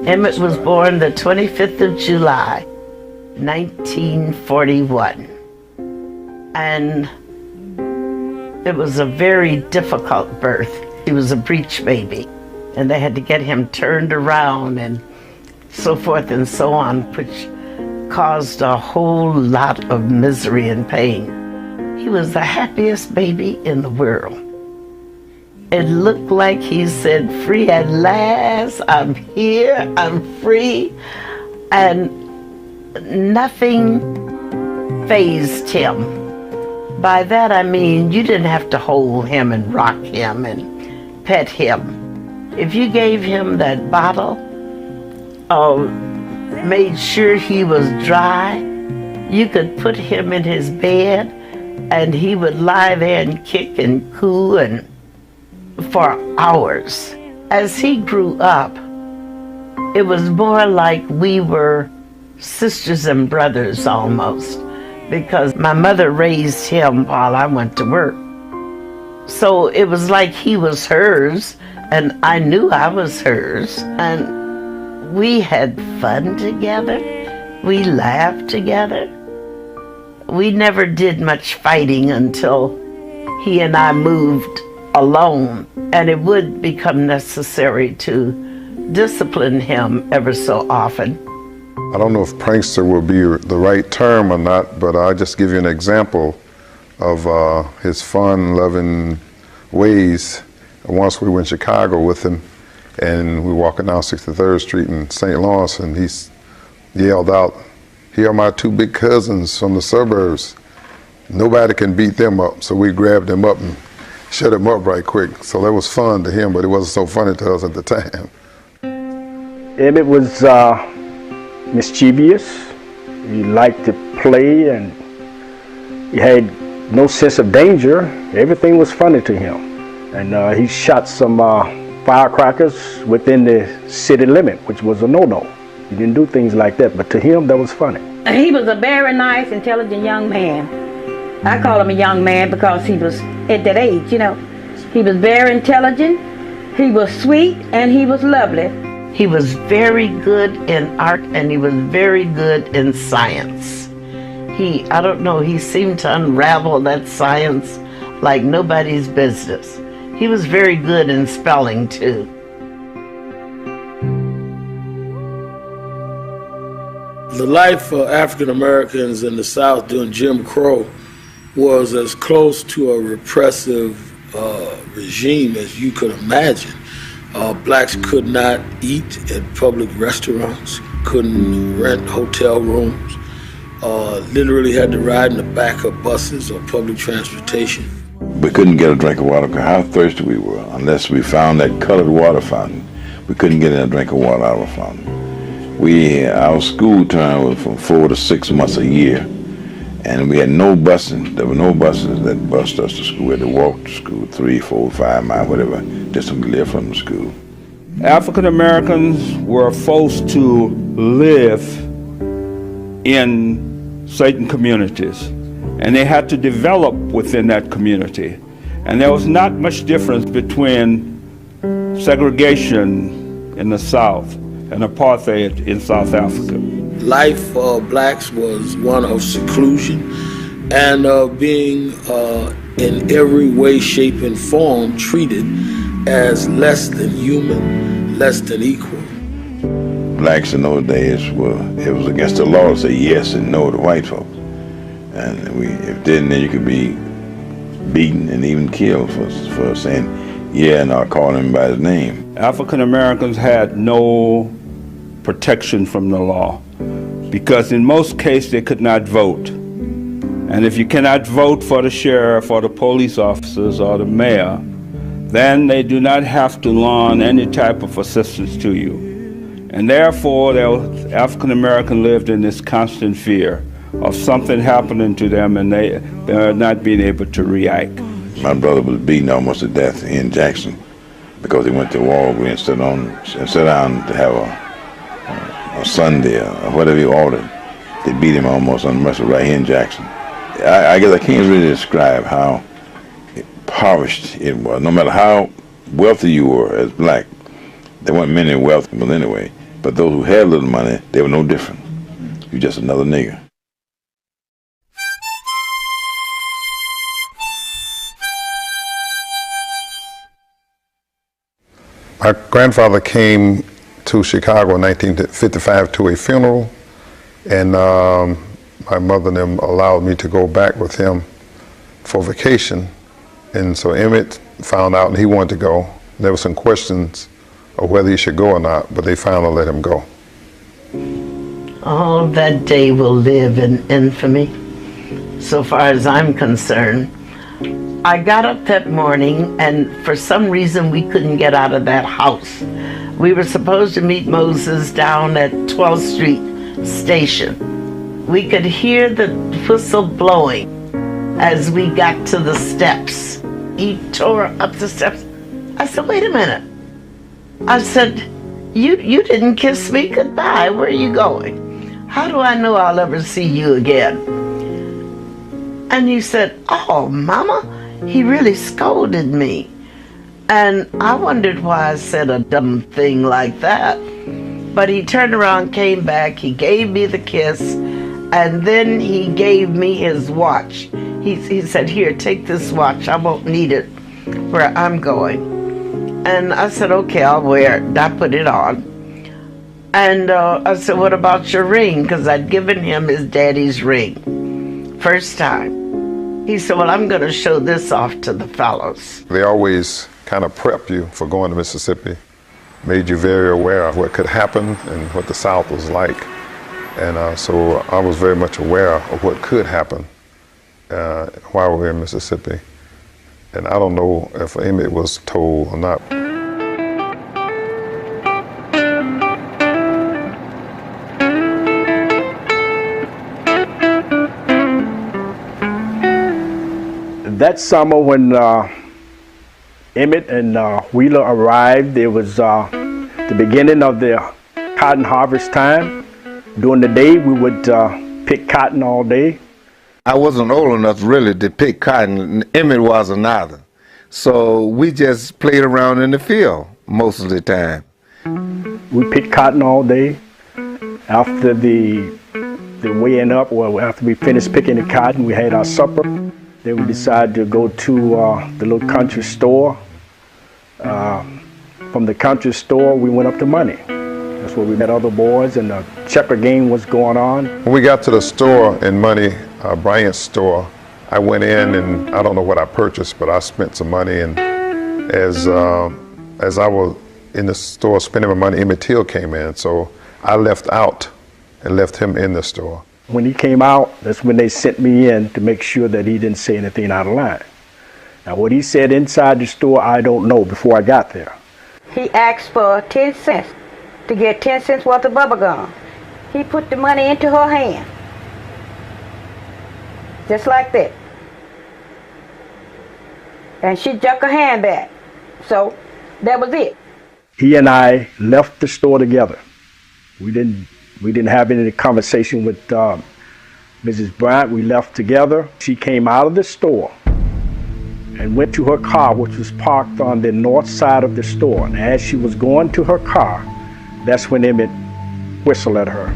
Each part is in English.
Emitt was born the 25th of July, 1941. And it was a very difficult birth. He was a breech baby, and they had to get him turned around and so forth and so on, which caused a whole lot of misery and pain. He was the happiest baby in the world. It looked like he said, "Free at last, I'm here, I'm free." And nothing fazed him. By that I mean you didn't have to hold him and rock him and pet him. If you gave him that bottle, made sure he was dry, you could put him in his bed and he would lie there and kick and coo and for hours. As he grew up, it was more like we were sisters and brothers almost, because my mother raised him while I went to work. So it was like he was hers and I knew I was hers, and we had fun together. We laughed together. We never did much fighting until he and I moved alone, and it would become necessary to discipline him ever so often. I don't know if prankster will be the right term or not, but I'll just give you an example of his fun, loving ways. Once we were in Chicago with him, and we were walking down 63rd Street in St. Lawrence, and he yelled out, "Here are my two big cousins from the suburbs. Nobody can beat them up." So we grabbed him up and shut him up right quick. So that was fun to him, but it wasn't so funny to us at the time. Emitt was mischievous. He liked to play, and he had no sense of danger. Everything was funny to him. And he shot some firecrackers within the city limit, which was a no-no. He didn't do things like that, but to him, that was funny. He was a very nice, intelligent young man. I call him a young man because he was at that age, you know. He was very intelligent, he was sweet, and he was lovely. He was very good in art, and he was very good in science. I don't know, he seemed to unravel that science like nobody's business. He was very good in spelling too. The life for African Americans in the South during Jim Crow was as close to a repressive regime as you could imagine. Blacks could not eat at public restaurants, couldn't rent hotel rooms, literally had to ride in the back of buses or public transportation. We couldn't get a drink of water because how thirsty we were. Unless we found that colored water fountain, we couldn't get a drink of water out of a fountain. Our school term was from 4 to 6 months a year, and we had no busing. There were no buses that bused us to school. We had to walk to school 3, 4, 5 miles, whatever, just to live from the school. African Americans were forced to live in certain communities, and they had to develop within that community. And there was not much difference between segregation in the South and apartheid in South Africa. Life for blacks was one of seclusion and of being in every way, shape, and form treated as less than human, less than equal. Blacks in those days it was against the law to say yes and no to white folks. And if it didn't, then you could be beaten and even killed for saying yeah and not calling him by his name. African Americans had no protection from the law because in most cases they could not vote. And if you cannot vote for the sheriff or the police officers or the mayor, then they do not have to loan any type of assistance to you. And therefore, African Americans lived in this constant fear of something happening to them and they're not being able to react. My brother was beaten almost to death in Jackson because he went to Walgreens and sat down to have a sundae or whatever he ordered. They beat him almost unmercifully right here in Jackson. I guess I can't really describe how impoverished it was. No matter how wealthy you were as black, there weren't many wealthy people anyway, but But those who had little money, they were no different. You're just another nigger. My grandfather came to Chicago in 1955 to a funeral, and my mother and them allowed me to go back with him for vacation. And so Emitt found out and he wanted to go. There were some questions of whether he should go or not, but they finally let him go. Oh, that day will live in infamy, so far as I'm concerned. I got up that morning, and for some reason we couldn't get out of that house. We were supposed to meet Moses down at 12th Street Station. We could hear the whistle blowing as we got to the steps. He tore up the steps. I said, wait a minute. I said, you didn't kiss me goodbye. Where are you going? How do I know I'll ever see you again? And he said, oh, Mama, he really scolded me. And I wondered why I said a dumb thing like that. But he turned around, came back, he gave me the kiss, and then he gave me his watch. He said, here, take this watch. I won't need it where I'm going. And I said, okay, I'll wear it. And I put it on. And I said, what about your ring? Because I'd given him his daddy's ring. First time. He said, well, I'm going to show this off to the fellows. They always kind of prep you for going to Mississippi, made you very aware of what could happen and what the South was like. And so I was very much aware of what could happen while we were in Mississippi. And I don't know if Emitt was told or not. That summer when Emitt and Wheeler arrived, it was the beginning of the cotton harvest time. During the day, we would pick cotton all day. I wasn't old enough really to pick cotton. Emitt wasn't either. So we just played around in the field most of the time. We picked cotton all day. After the weighing up, well, after we finished picking the cotton, we had our supper. Then we decided to go to the little country store. From the country store, we went up to Money. That's where we met other boys, and the checker game was going on. When we got to the store in Money, Bryant's store, I went in and I don't know what I purchased, but I spent some money. And as I was in the store spending my money, Emmett Till came in. So I left out and left him in the store. When he came out, that's when they sent me in to make sure that he didn't say anything out of line. Now what he said inside the store, I don't know before I got there. He asked for 10 cents to get 10 cents worth of bubble gum. He put the money into her hand. Just like that. And she jerked her hand back. So that was it. He and I left the store together. We didn't have any conversation with Mrs. Bryant. We left together. She came out of the store and went to her car, which was parked on the north side of the store. And as she was going to her car, that's when Emitt whistled at her,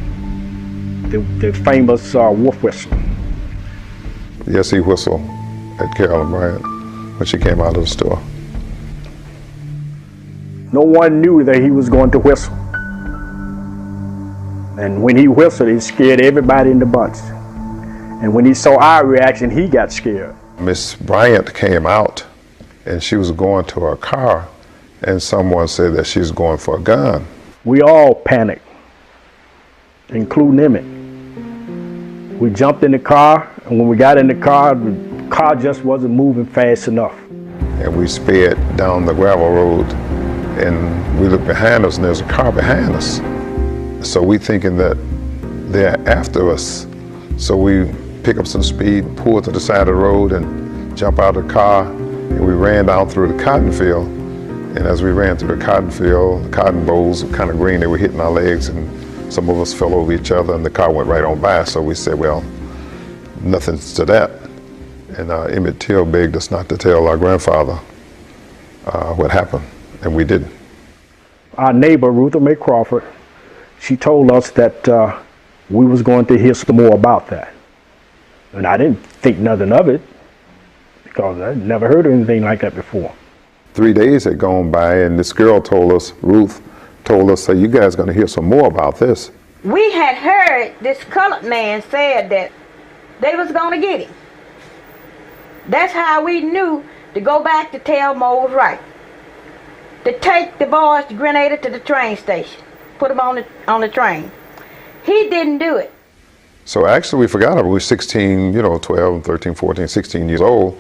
the famous wolf whistle. Yes, he whistled at Carolyn Bryant when she came out of the store. No one knew that he was going to whistle. And when he whistled, it scared everybody in the bunch. And when he saw our reaction, he got scared. Miss Bryant came out and she was going to her car and someone said that she was going for a gun. We all panicked, including Emitt. We jumped in the car, and when we got in the car just wasn't moving fast enough. And we sped down the gravel road and we looked behind us and there's a car behind us. So we thinking that they're after us. So we pick up some speed, pull to the side of the road and jump out of the car, and we ran down through the cotton field. And as we ran through the cotton field, the cotton bolls were kind of green, they were hitting our legs, and some of us fell over each other and the car went right on by. So we said, well, nothing's to that. And Emitt Till begged us not to tell our grandfather what happened, and we didn't. Our neighbor, Ruther May Crawford, she told us that we was going to hear some more about that. And I didn't think nothing of it because I'd never heard of anything like that before. 3 days had gone by, and this girl told us, Ruth told us, "Say, you guys going to hear some more about this." We had heard this colored man said that they was going to get him. That's how we knew to go back to tell Mo was right. To take the boys to Grenada to the train station, put them on the train. He didn't do it. So actually we forgot about it. We were 16, 12, 13, 14, 16 years old.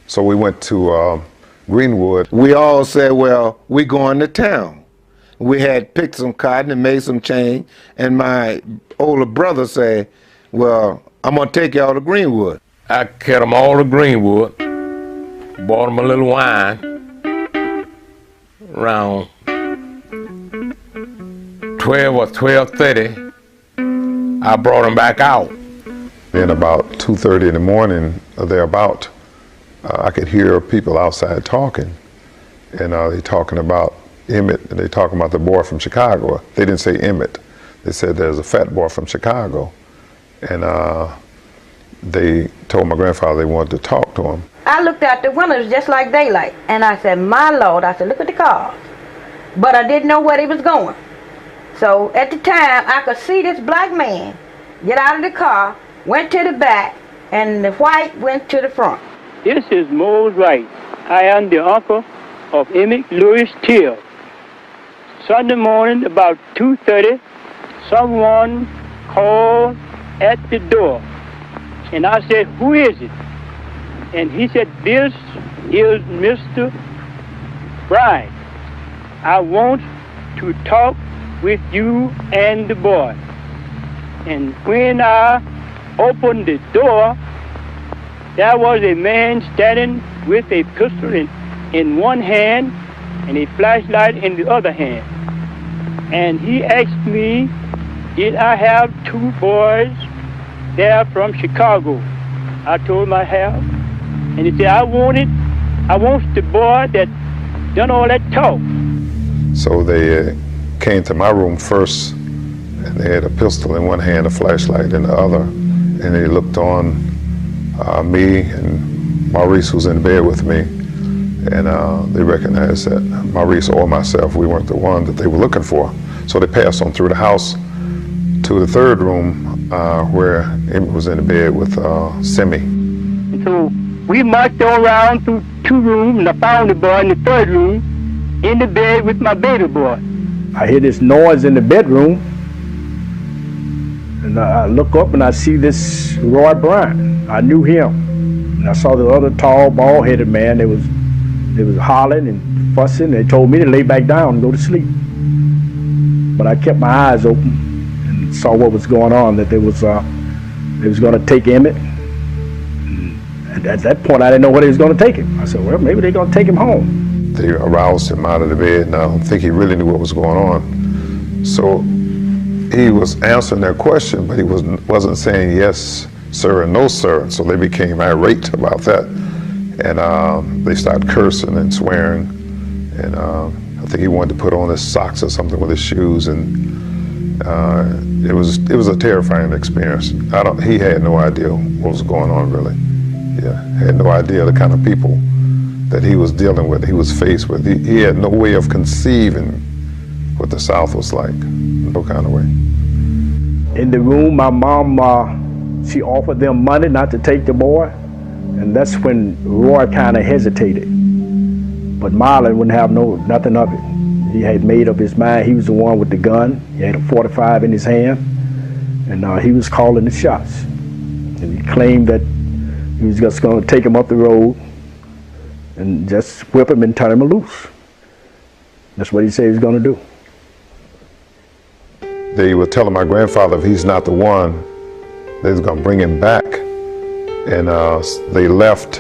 So we went to Greenwood. We all said, well, we going to town. We had picked some cotton and made some chain, and my older brother said, well, I'm going to take y'all to Greenwood. I carried them all to Greenwood, bought them a little wine, around 12 or 12:30, I brought them back out. Then about 2:30 in the morning, thereabout, I could hear people outside talking, and they talking about Emitt, and they talking about the boy from Chicago. They didn't say Emitt. They said there's a fat boy from Chicago, and they told my grandfather they wanted to talk to him. I looked out the window, it was just like daylight, and I said, my Lord, I said, look at the cars. But I didn't know where they was going. So at the time, I could see this black man get out of the car, went to the back, and the white went to the front. This is Mose Wright. I am the uncle of Emitt Lewis Till. Sunday morning, about 2:30, someone called at the door. And I said, who is it? And he said, this is Mr. Brian. I want to talk with you and the boy. And when I opened the door, there was a man standing with a pistol in one hand and a flashlight in the other hand. And he asked me, did I have two boys there from Chicago? I told him I have. And he said, I want the boy that done all that talk. So they came to my room first, and they had a pistol in one hand, a flashlight in the other, and they looked on me and Maurice, who's in bed with me, and they recognized that Maurice or myself, we weren't the one that they were looking for. So they passed on through the house to the third room where Emitt was in the bed with Simi. And so we marched all around through two rooms, and I found the boy in the third room in the bed with my baby boy. I hear this noise in the bedroom, and I look up and I see this Roy Bryant. I knew him. And I saw the other tall, bald-headed man. They was hollering and fussing. They told me to lay back down and go to sleep. But I kept my eyes open and saw what was going on, that they was going to take Emitt. And at that point, I didn't know where they was going to take him. I said, well, maybe they're going to take him home. They aroused him out of the bed, and I don't think he really knew what was going on. So he was answering their question, but he wasn't saying yes, sir, and no, sir. And so they became irate about that, and they started cursing and swearing. And I think he wanted to put on his socks or something with his shoes, and it was a terrifying experience. He had no idea what was going on, really. Yeah, had no idea the kind of people that he was dealing with, he was faced with. He had no way of conceiving what the South was like, no kind of way. In the room, my mom, she offered them money not to take the boy, and that's when Roy kind of hesitated. But Marlon wouldn't have nothing of it. He had made up his mind. He was the one with the gun. He had a .45 in his hand, and he was calling the shots. And he claimed that he was just going to take him up the road and just whip him and turn him loose. That's what he said he was going to do. They were telling my grandfather if he's not the one, they was going to bring him back. And they left.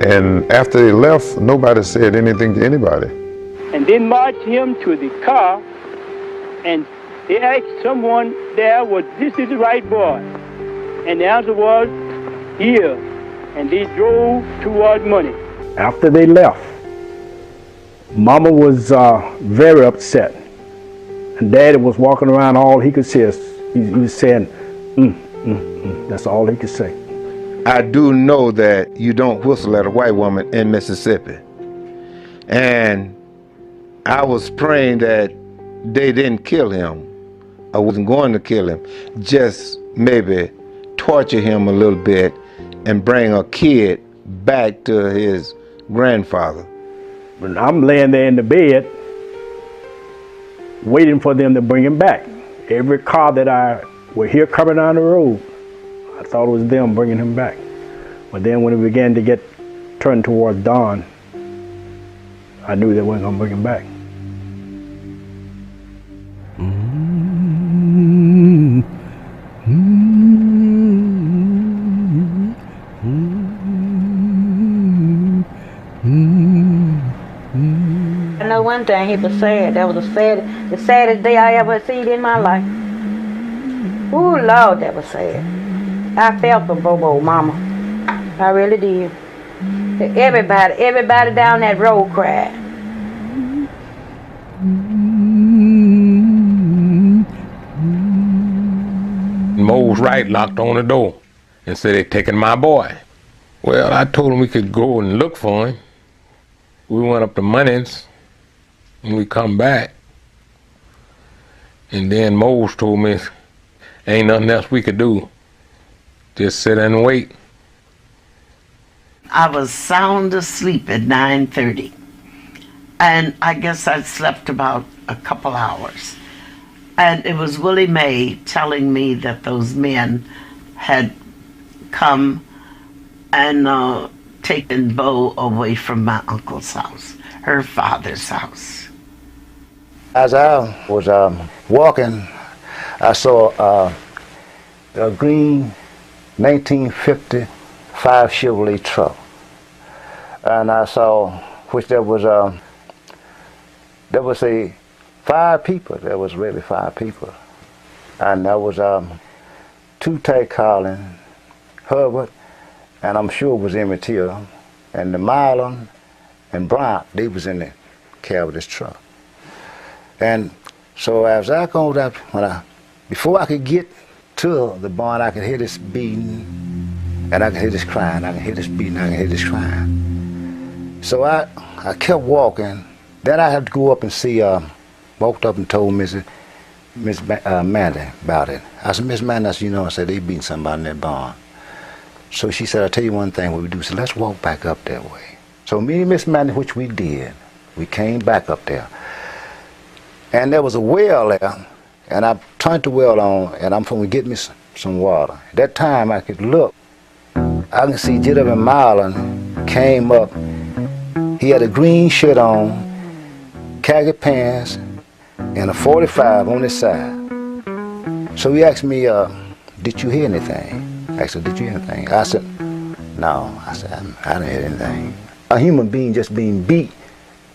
And after they left, nobody said anything to anybody. And they marched him to the car, and they asked someone there, well, this is the right boy? And the answer was, here. And they drove toward money. After they left, Mama was very upset. And Daddy was walking around, all he could say is, he was saying, that's all he could say. I do know that you don't whistle at a white woman in Mississippi. And I was praying that they didn't kill him. I wasn't going to kill him, just maybe torture him a little bit and bring a kid back to his grandfather. But I'm laying there in the bed, waiting for them to bring him back. Every car that I would hear coming down the road, I thought it was them bringing him back. But then when it began to get turned towards dawn, I knew they weren't going to bring him back. I know one thing, he was sad. That was the saddest day I ever seen in my life. Ooh, Lord, that was sad. I felt for Bobo, Mama. I really did. Everybody down that road cried. Mose Wright knocked on the door and said, "They're taking my boy." Well, I told him we could go and look for him. We went up to Munnings and we come back. And then Mose told me, ain't nothing else we could do. Just sit and wait. I was sound asleep at 9:30. And I guess I slept about a couple hours. And it was Willie Mae telling me that those men had come and taken Bo away from my uncle's house, her father's house. As I was walking, I saw a green 1955 Chevrolet truck, and I saw which there was a 5 people. There was really 5 people, and there was two Tay Collins, Herbert, and I'm sure it was Emitt, and the Marlon and Bryant. They was in the cab of this truck. And so as I go up, before I could get to the barn, I could hear this beating, and I could hear this crying. I could hear this beating. I could hear this crying. So I kept walking. Then I had to go up and see. Walked up and told Miss Mandy about it. I said, "Miss Mandy," I said, I said, "they beating somebody in that barn." So she said, "I'll tell you one thing what we do." So let's walk back up that way. So me and Miss Mandy, which we did, we came back up there. And there was a well there, and I turned the well on, and I'm going to get me some water. At that time, I could look. I can see J.W. Marlon came up. He had a green shirt on, khaki pants, and a 45 on his side. So he asked me, "Did you hear anything?" I said, "Did you hear anything?" I said, "No." I said, I didn't hear anything. A human being just being beat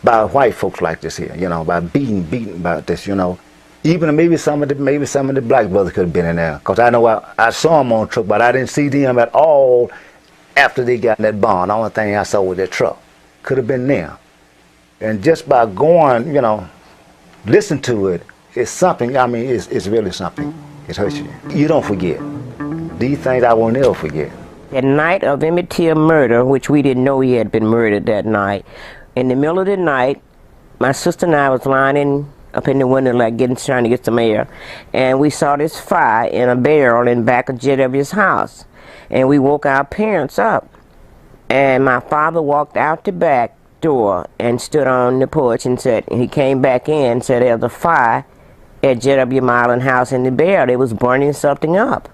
by white folks like this here, by beaten by this, Even maybe some of the black brothers could have been in there, because I know I saw them on the truck, but I didn't see them at all after they got in that barn. The only thing I saw was that truck. Could have been there. And just by going, listen to it, it's something. I mean, it's really something. It hurts you. You don't forget. These things I will never forget. The night of Emitt Till murder, which we didn't know he had been murdered that night, in the middle of the night, my sister and I was lying up in the window like trying to get some air, and we saw this fire in a barrel in back of J.W.'s house, and we woke our parents up, and my father walked out the back door and stood on the porch and said, he came back in and said there was a fire at J.W. Marlon house in the barrel. They was burning something up.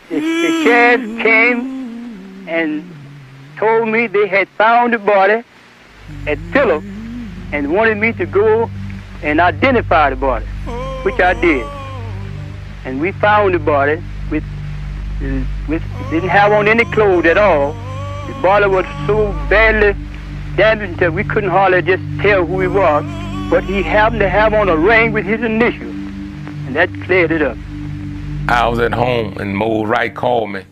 The sheriff came and told me they had found the body at Phillip and wanted me to go and identify the body, which I did. And we found the body with Didn't have on any clothes at all. The boiler was so badly damaged that we couldn't hardly just tell who he was. But he happened to have on a ring with his initials, and that cleared it up. I was at home and Mose Wright called me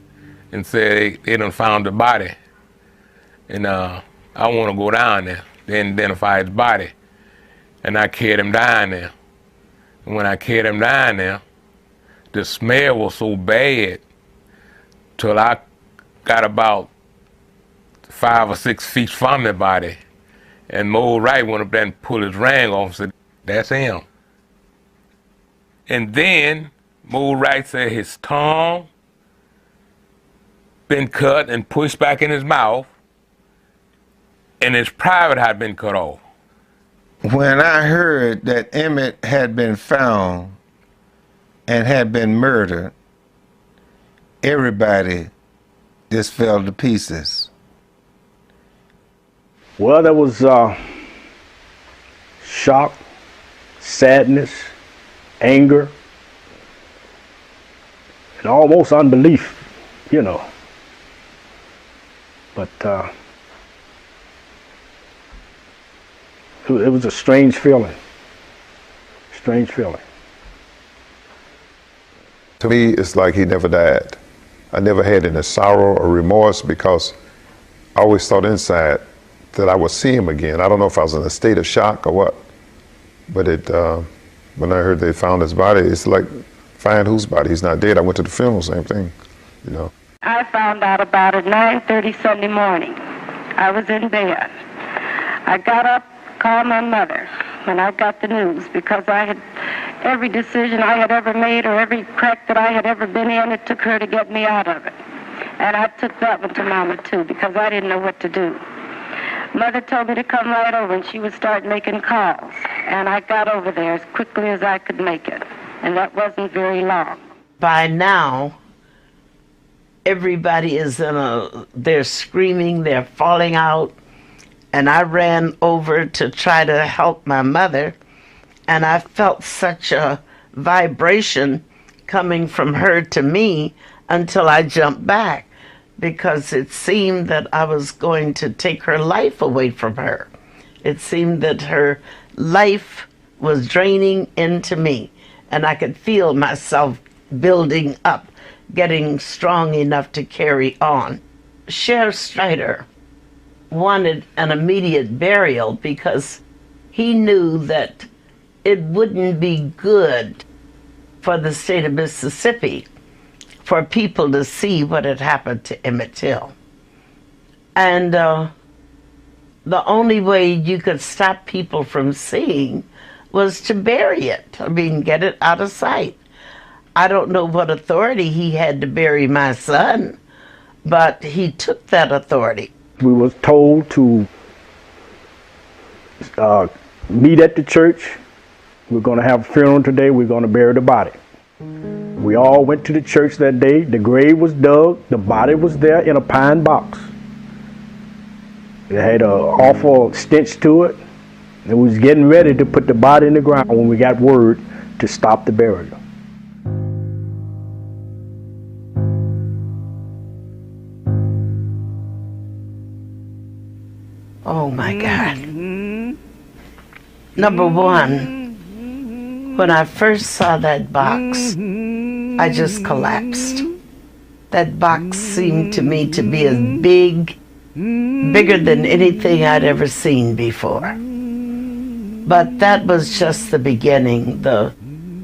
and said they done found the body. And I want to go down there, then identify his body. And I carried him down there. And when I carried him down there, the smell was so bad till I got about 5 or 6 feet from the body. And Mose Wright went up there and pulled his ring off and said, "That's him." And then Mose Wright said his tongue been cut and pushed back in his mouth, and his private had been cut off. When I heard that Emitt had been found and had been murdered, everybody just fell to pieces. Well, there was shock, sadness, anger, and almost unbelief, you know. But it was a strange feeling. Strange feeling. To me, it's like he never died. I never had any sorrow or remorse because I always thought inside that I would see him again. I don't know if I was in a state of shock or what, but when I heard they found his body, it's like, find whose body? He's not dead. I went to the funeral, same thing, you know. I found out about it 9:30 Sunday morning. I was in bed. I got up, called my mother when I got the news, because I had every decision I had ever made or every crack that I had ever been in, it took her to get me out of it. And I took that one to Mama too, because I didn't know what to do. Mother told me to come right over and she would start making calls. And I got over there as quickly as I could make it. And that wasn't very long. By now, everybody is they're screaming, they're falling out. And I ran over to try to help my mother. And I felt such a vibration coming from her to me until I jumped back, because it seemed that I was going to take her life away from her. It seemed that her life was draining into me, and I could feel myself building up, getting strong enough to carry on. Sheriff Strider wanted an immediate burial because he knew that it wouldn't be good for the state of Mississippi for people to see what had happened to Emmett Till. And the only way you could stop people from seeing was to bury it. I mean, get it out of sight. I don't know what authority he had to bury my son, but he took that authority. We was told to meet at the church. We're going to have a funeral today. We're going to bury the body. We all went to the church that day. The grave was dug. The body was there in a pine box. It had an awful stench to it. And we was getting ready to put the body in the ground when we got word to stop the burial. Oh my God. Number one, when I first saw that box, I just collapsed. That box seemed to me to be as bigger than anything I'd ever seen before. But that was just the beginning. The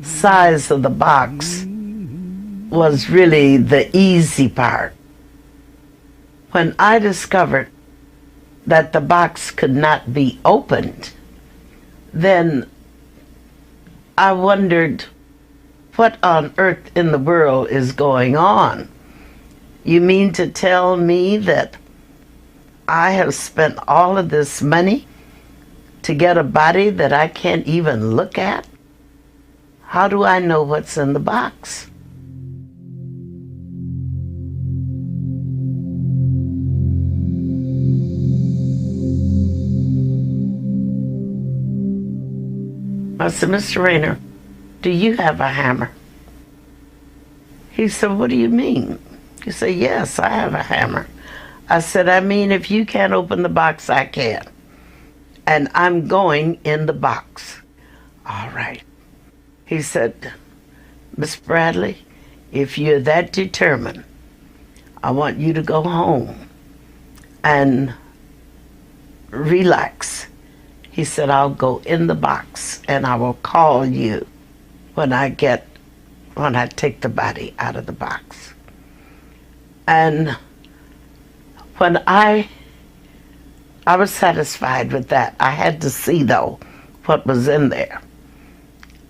size of the box was really the easy part. When I discovered that the box could not be opened, then I wondered, what on earth in the world is going on? You mean to tell me that I have spent all of this money to get a body that I can't even look at? How do I know what's in the box? I said, Mr. Rayner, do you have a hammer? He said, what do you mean? He said, yes, I have a hammer. I said, I mean, if you can't open the box, I can. And I'm going in the box. All right. He said, Miss Bradley, if you're that determined, I want you to go home and relax. He said, I'll go in the box and I will call you when I take the body out of the box. And when I was satisfied with that. I had to see, though, what was in there.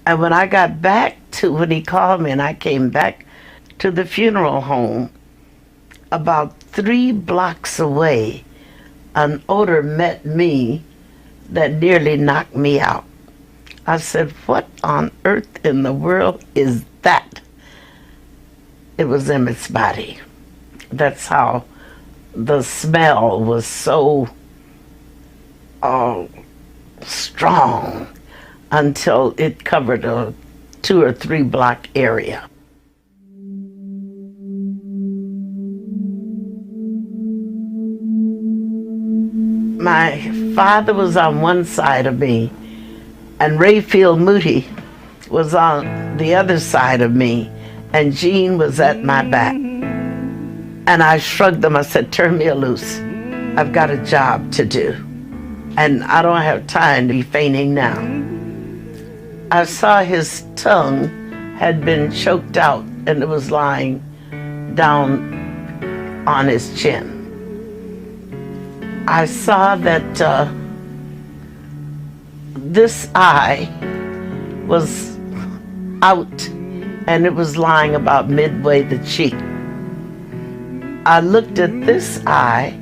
And when I got back to, when he called me and I came back to the funeral home, about 3 blocks away, an odor met me that nearly knocked me out. I said, what on earth in the world is that? It was Emmitt's body. That's how the smell was so strong until it covered a 2 or 3 block area. My father was on one side of me, and Rayfield Moody was on the other side of me, and Jean was at my back. And I shrugged them. I said, turn me loose. I've got a job to do, and I don't have time to be fainting now. I saw his tongue had been choked out, and it was lying down on his chin. I saw that this eye was out, and it was lying about midway the cheek. I looked at this eye,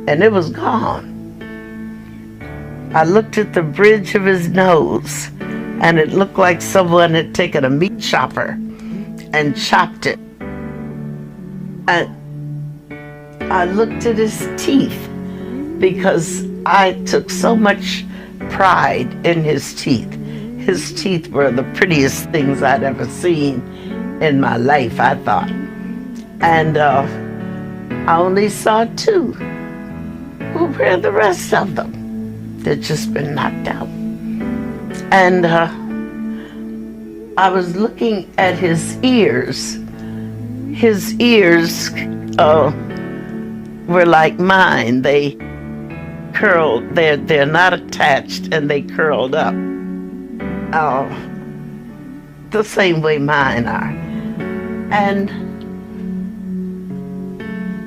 and it was gone. I looked at the bridge of his nose, and it looked like someone had taken a meat chopper and chopped it. And I looked at his teeth, because I took so much pride in his teeth. His teeth were the prettiest things I'd ever seen in my life, I thought. And I only saw 2. Where are the rest of them? They'd just been knocked out. And I was looking at his ears. His ears were like mine. They curled, they're not attached, and they curled up. The same way mine are. And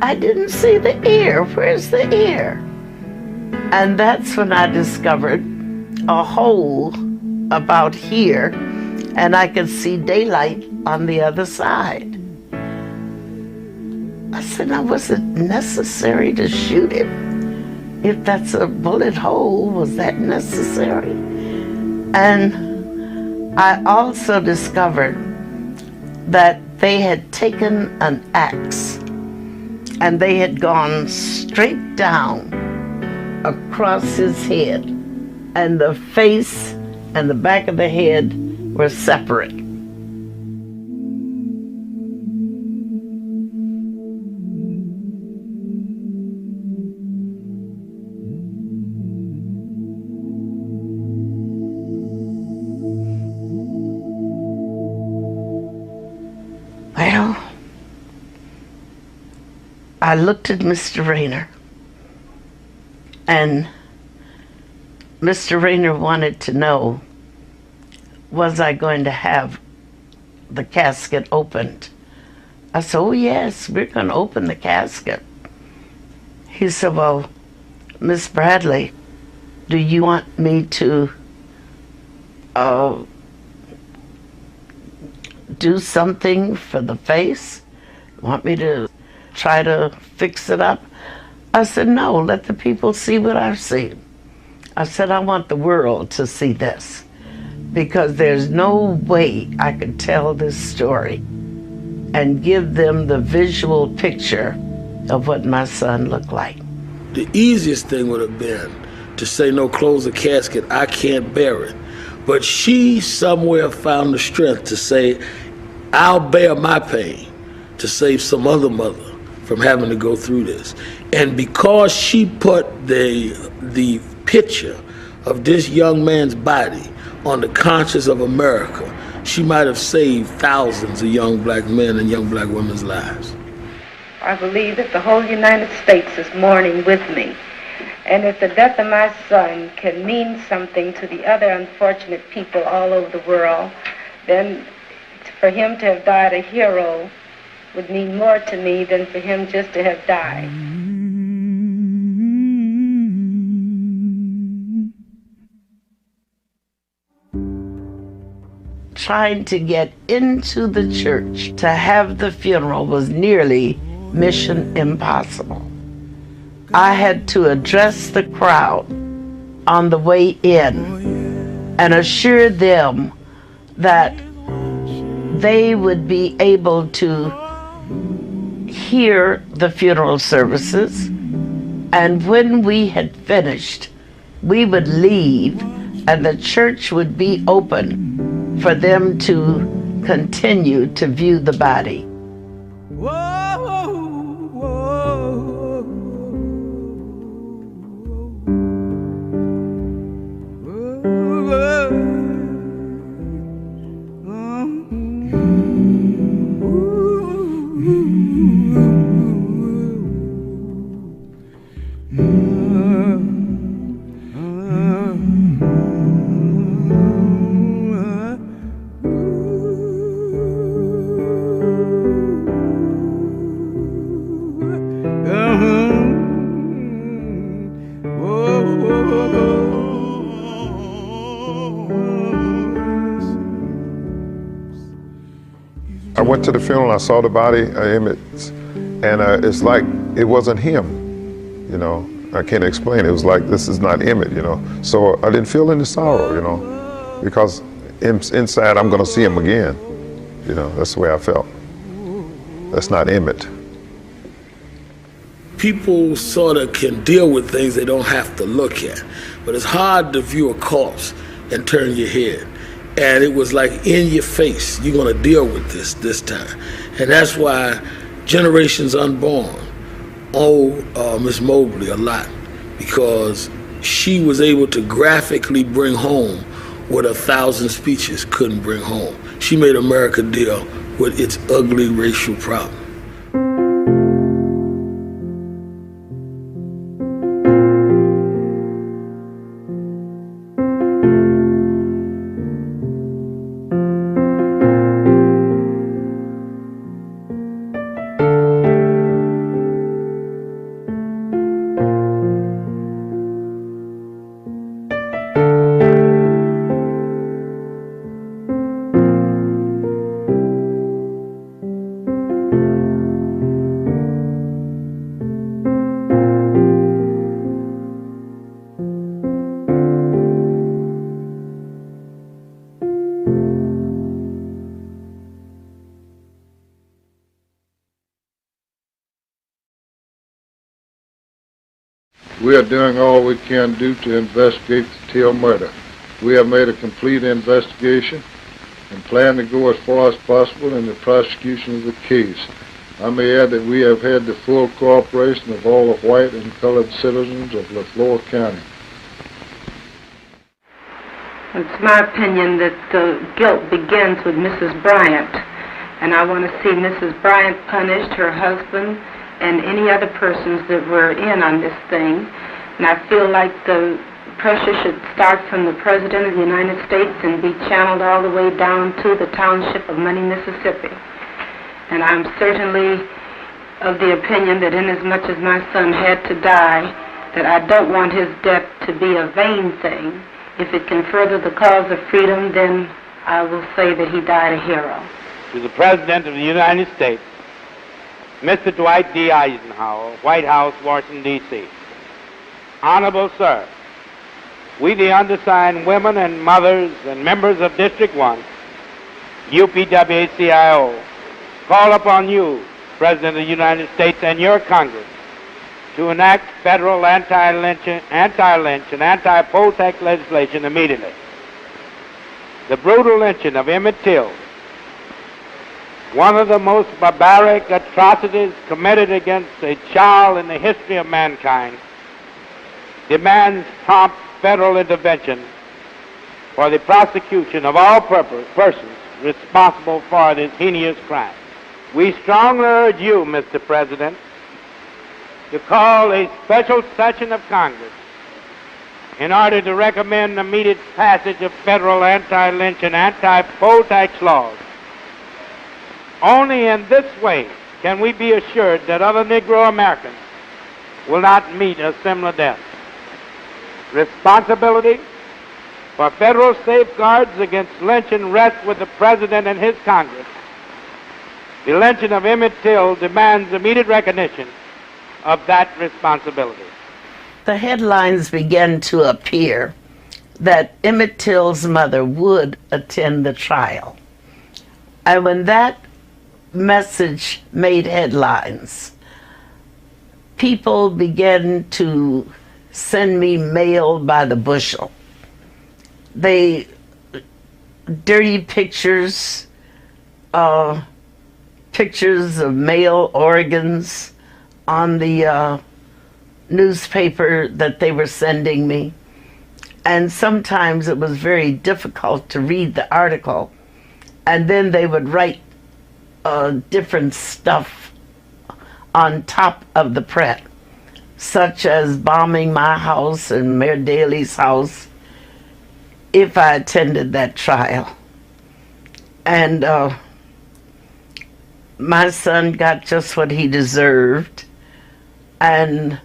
I didn't see the ear. Where's the ear? And that's when I discovered a hole about here, and I could see daylight on the other side. I said, now, was it necessary to shoot him? If that's a bullet hole, was that necessary? And I also discovered that they had taken an axe and they had gone straight down across his head, and the face and the back of the head were separate. Well, I looked at Mr. Rayner, and Mr. Rayner wanted to know, was I going to have the casket opened? I said, oh yes, we're going to open the casket. He said, well, Miss Bradley, do you want me to do something for the face? Want me to try to fix it up? I said, no, let the people see what I've seen. I said, I want the world to see this, because there's no way I could tell this story and give them the visual picture of what my son looked like. The easiest thing would have been to say, no, close the casket, I can't bear it. But she somewhere found the strength to say, I'll bear my pain, to save some other mother from having to go through this. And because she put the picture of this young man's body on the conscience of America, she might have saved thousands of young black men and young black women's lives. I believe that the whole United States is mourning with me. And if the death of my son can mean something to the other unfortunate people all over the world, then for him to have died a hero would mean more to me than for him just to have died. Trying to get into the church to have the funeral was nearly mission impossible. I had to address the crowd on the way in and assure them that they would be able to hear the funeral services, and when we had finished, we would leave and the church would be open for them to continue to view the body. I went to the funeral, I saw the body of Emitt, and it's like it wasn't him, you know. I can't explain it. It was like, this is not Emitt, you know. So I didn't feel any sorrow, you know, because inside I'm gonna see him again, you know. That's the way I felt. That's not Emitt. People sort of can deal with things they don't have to look at, but it's hard to view a corpse and turn your head. And it was like in your face, you're gonna deal with this time. And that's why generations unborn owe Miss Mobley a lot, because she was able to graphically bring home what 1,000 speeches couldn't bring home. She made America deal with its ugly racial problem. We are doing all we can do to investigate the Till murder. We have made a complete investigation and plan to go as far as possible in the prosecution of the case. I may add that we have had the full cooperation of all the white and colored citizens of Lafleur County. It's my opinion that the guilt begins with Mrs. Bryant, and I want to see Mrs. Bryant punished, her husband, and any other persons that were in on this thing. And I feel like the pressure should start from the President of the United States and be channeled all the way down to the township of Money, Mississippi. And I'm certainly of the opinion that inasmuch as my son had to die, that I don't want his death to be a vain thing. If it can further the cause of freedom, then I will say that he died a hero. To the President of the United States, Mr. Dwight D. Eisenhower, White House, Washington, D.C. Honorable Sir, we, the undersigned women and mothers and members of District 1, UPWACIO, call upon you, President of the United States, and your Congress to enact federal anti-lynch and anti-poll tax legislation immediately. The brutal lynching of Emmett Till one of the most barbaric atrocities committed against a child in the history of mankind, demands prompt federal intervention for the prosecution of all persons responsible for this heinous crime. We strongly urge you, Mr. President, to call a special session of Congress in order to recommend immediate passage of federal anti-lynch and anti-poll tax laws. Only in this way can we be assured that other Negro Americans will not meet a similar death. Responsibility for federal safeguards against lynching rests with the President and his Congress. The lynching of Emmett Till demands immediate recognition of that responsibility. The headlines began to appear that Emmett Till's mother would attend the trial. And when that message made headlines, people began to send me mail by the bushel. Dirty pictures, pictures of male organs on the newspaper that they were sending me. And sometimes it was very difficult to read the article. And then they would write different stuff on top of the print, such as bombing my house and Mayor Daley's house if I attended that trial. And my son got just what he deserved. And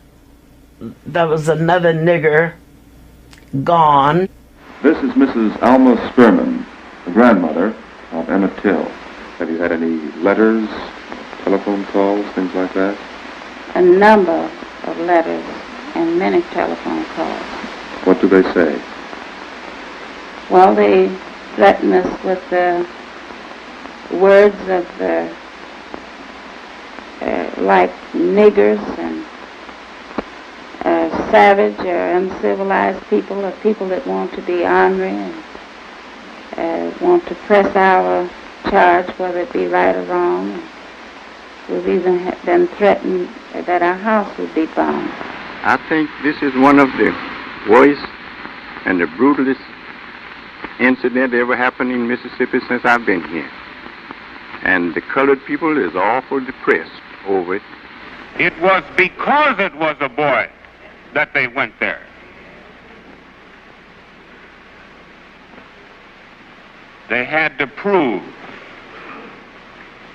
there was another nigger gone. This is Mrs. Alma Spearman, the grandmother of Emmett Till. Have you had any letters, telephone calls, things like that? A number of letters and many telephone calls. What do they say? Well, they threaten us with the words of like niggers and savage or uncivilized people, or people that want to be ornery and want to press our charge, whether it be right or wrong. We've even been threatened that our house would be bombed. I think this is one of the worst and the brutalest incident ever happened in Mississippi since I've been here. And the colored people is awful depressed over it. It was because it was a boy that they went there. They had to prove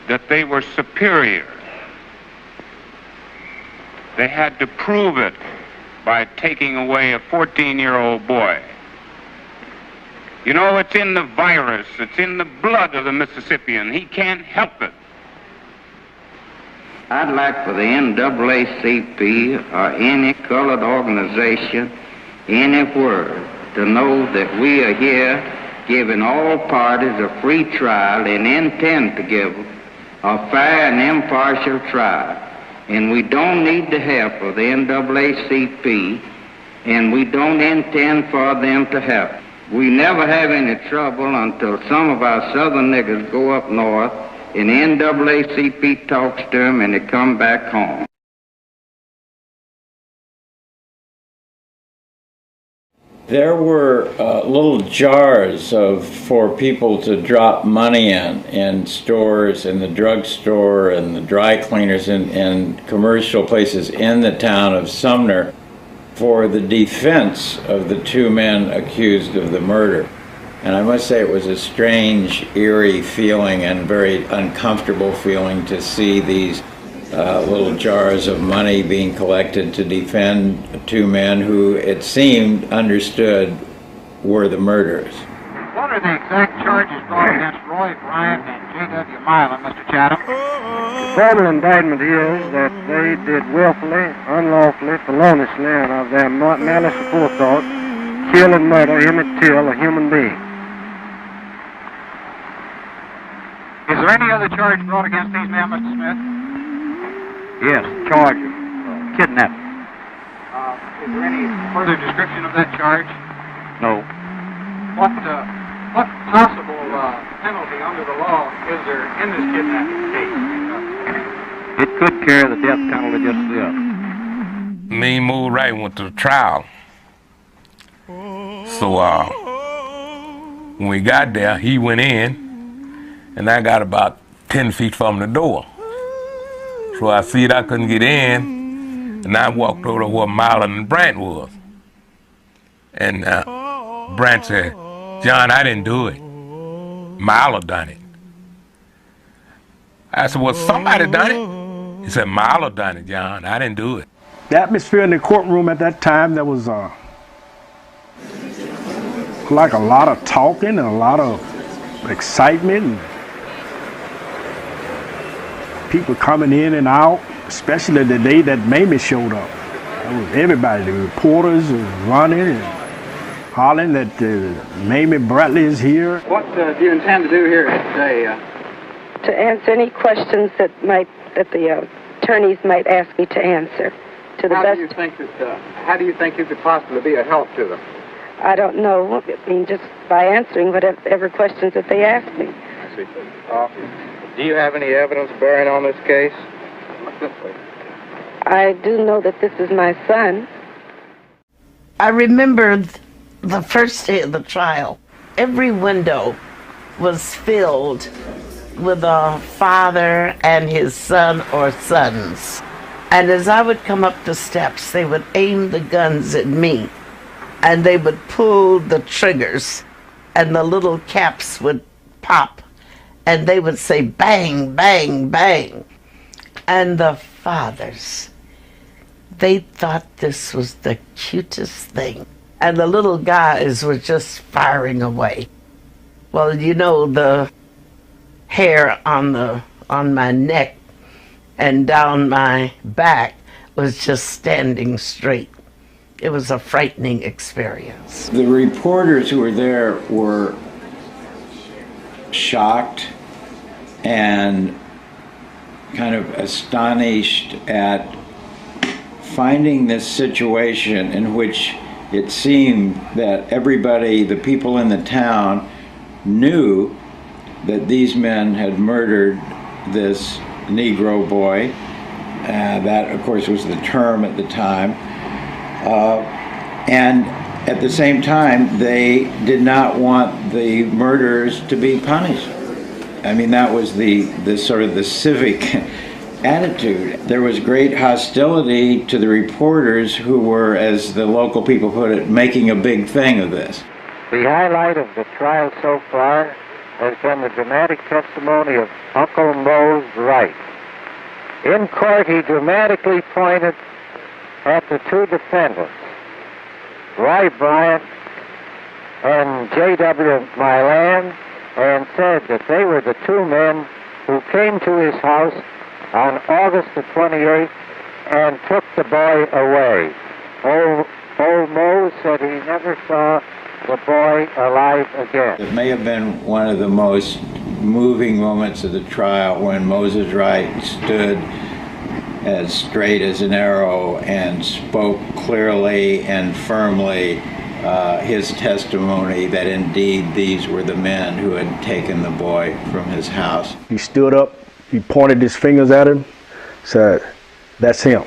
that they were superior. They had to prove it by taking away a 14-year-old boy. You know, it's in the virus, it's in the blood of the Mississippian. He can't help it. I'd like for the NAACP or any colored organization anywhere to know that we are here giving all parties a free trial and intend to give a fair and impartial trial. And we don't need the help of the NAACP, and we don't intend for them to help. We never have any trouble until some of our southern niggers go up north and the NAACP talks to them and they come back home. There were little jars for people to drop money in stores, in the drugstore and the dry cleaners and commercial places in the town of Sumner for the defense of the two men accused of the murder. And I must say it was a strange, eerie feeling and very uncomfortable feeling to see these little jars of money being collected to defend two men who, it seemed, understood were the murderers. What are the exact charges brought against Roy Bryant and J.W. Milam, Mr. Chatham? The formal indictment is that they did willfully, unlawfully, feloniously, and of their malice aforethought, kill and murder Emmett Till, a human being. Is there any other charge brought against these men, Mr. Smith? Yes, charge of kidnapping. Is there any further description of that charge? No. What possible penalty under the law is there in this kidnapping case? It could carry the death penalty just this. Me and Mo Wright went to the trial. So when we got there, he went in, and I got about 10 feet from the door. So I see I couldn't get in, and I walked over to where Marlon and Brant was. And Brant said, "John, I didn't do it. Marlon done it." I said, "Well, somebody done it." He said, "Marlon done it, John. I didn't do it." The atmosphere in the courtroom at that time, there was like a lot of talking and a lot of excitement. And people coming in and out, especially the day that Mamie showed up. That was everybody, the reporters was running and hollering that Mamie Bradley is here. What do you intend to do here today? To answer any questions that the attorneys might ask me to answer. To the How best. do you think you could possibly be a help to them? I don't know. I mean, just by answering whatever questions that they ask me. I see. Do you have any evidence bearing on this case? I do know that this is my son. I remember the first day of the trial. Every window was filled with a father and his son or sons. And as I would come up the steps, they would aim the guns at me, and they would pull the triggers, and the little caps would pop, and they would say, "Bang, bang, bang." And the fathers, they thought this was the cutest thing. And the little guys were just firing away. Well, you know, the hair on my neck and down my back was just standing straight. It was a frightening experience. The reporters who were there were shocked and kind of astonished at finding this situation in which it seemed that everybody, the people in the town, knew that these men had murdered this Negro boy. That, of course, was the term at the time. And at the same time, they did not want the murderers to be punished. I mean, that was the sort of the civic attitude. There was great hostility to the reporters who were, as the local people put it, making a big thing of this. The highlight of the trial so far has been the dramatic testimony of Uncle Mose Wright. In court, he dramatically pointed at the two defendants, Roy Bryant and J.W. Milan, and said that they were the two men who came to his house on August the 28th and took the boy away. Old Mose said he never saw the boy alive again. It may have been one of the most moving moments of the trial when Moses Wright stood as straight as an arrow and spoke clearly and firmly his testimony that indeed these were the men who had taken the boy from his house. He stood up, he pointed his fingers at him, said, "That's him,"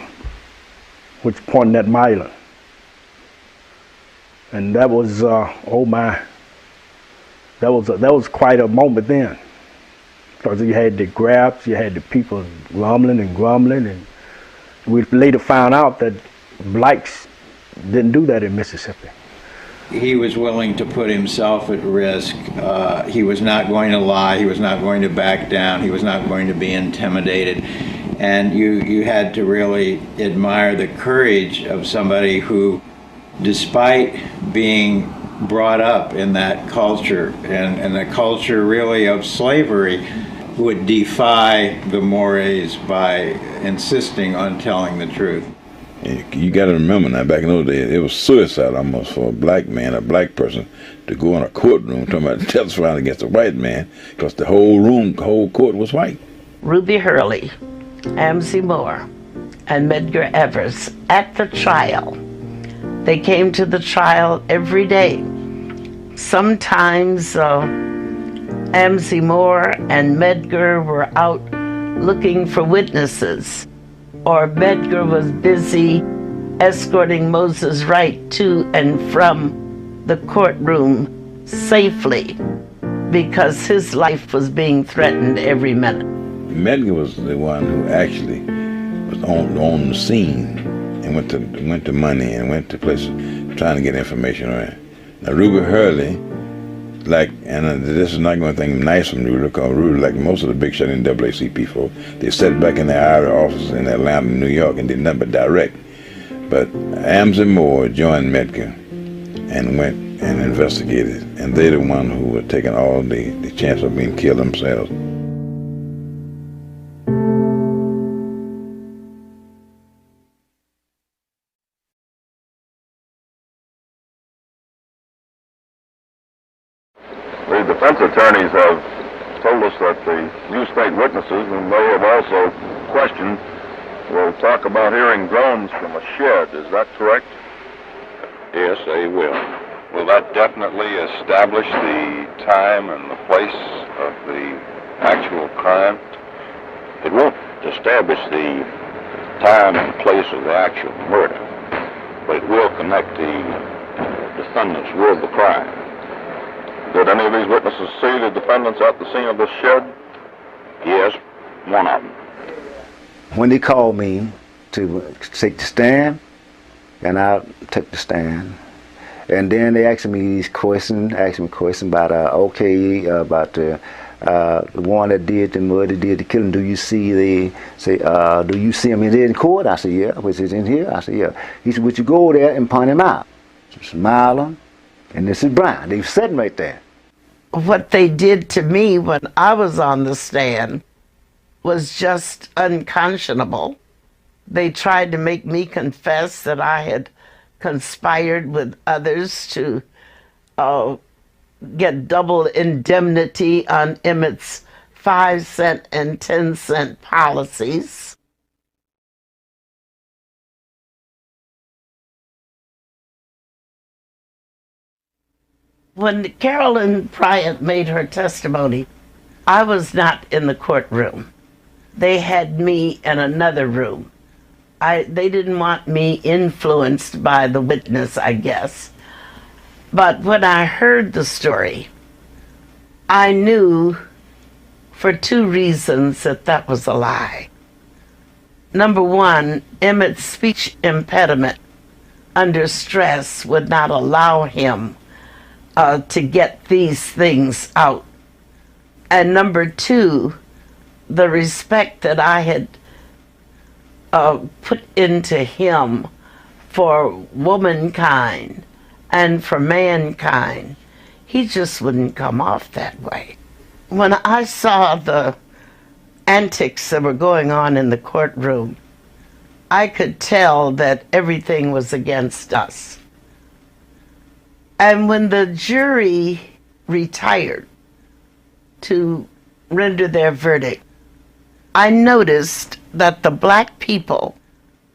which pointed at Milan. And that was, oh my, that was quite a moment then. Because you had the grabs, you had the people rumbling and grumbling, and we later found out that blacks didn't do that in Mississippi. He was willing to put himself at risk. He was not going to lie. He was not going to back down. He was not going to be intimidated. And you had to really admire the courage of somebody who, despite being brought up in that culture and the culture really of slavery, would defy the mores by insisting on telling the truth. You got to remember now, back in those days, it was suicide almost for a black man, a black person, to go in a courtroom talking about testifying against a white man, because the whole court was white. Ruby Hurley, Amzie Moore, and Medgar Evers at the trial. They came to the trial every day. Sometimes Amzie Moore and Medgar were out looking for witnesses, or Medgar was busy escorting Moses Wright to and from the courtroom safely because his life was being threatened every minute. Medgar was the one who actually was on the scene and went to money and went to places trying to get information around. Now Ruby Hurley, and this is not going to think nice from Rudy, because Rudy, like most of the big shot NAACP folk, they sat back in their Irish offices in Atlanta and New York and did nothing but direct. But Amzie Moore joined Medgar and went and investigated, and they're the one who were taking all the chance of being killed themselves. The defense attorneys have told us that the new state witnesses, and they have also questioned, will talk about hearing groans from a shed. Is that correct? Yes, they will. Will that definitely establish the time and the place of the actual crime? It won't establish the time and place of the actual murder, but it will connect the defendants with the crime. Did any of these witnesses see the defendants at the scene of the shed? Yes, one of them. When they called me to take the stand, and I took the stand, and then they asked me these questions, about about the one that did the murder, did the killing. Do you see do you see him in court? I said, yeah. Was it in here? I said, yeah. He said, would you go there and point him out? Smiling, and this is Brian. They were sitting right there. What they did to me when I was on the stand was just unconscionable. They tried to make me confess that I had conspired with others to get double indemnity on Emitt's 5-cent and 10-cent policies. When Carolyn Bryant made her testimony, I was not in the courtroom. They had me in another room. They didn't want me influenced by the witness, I guess. But when I heard the story, I knew for two reasons that was a lie. Number one, Emitt's speech impediment under stress would not allow him to get these things out. And number two, the respect that I had put into him for womankind and for mankind, he just wouldn't come off that way. When I saw the antics that were going on in the courtroom, I could tell that everything was against us. And when the jury retired to render their verdict, I noticed that the black people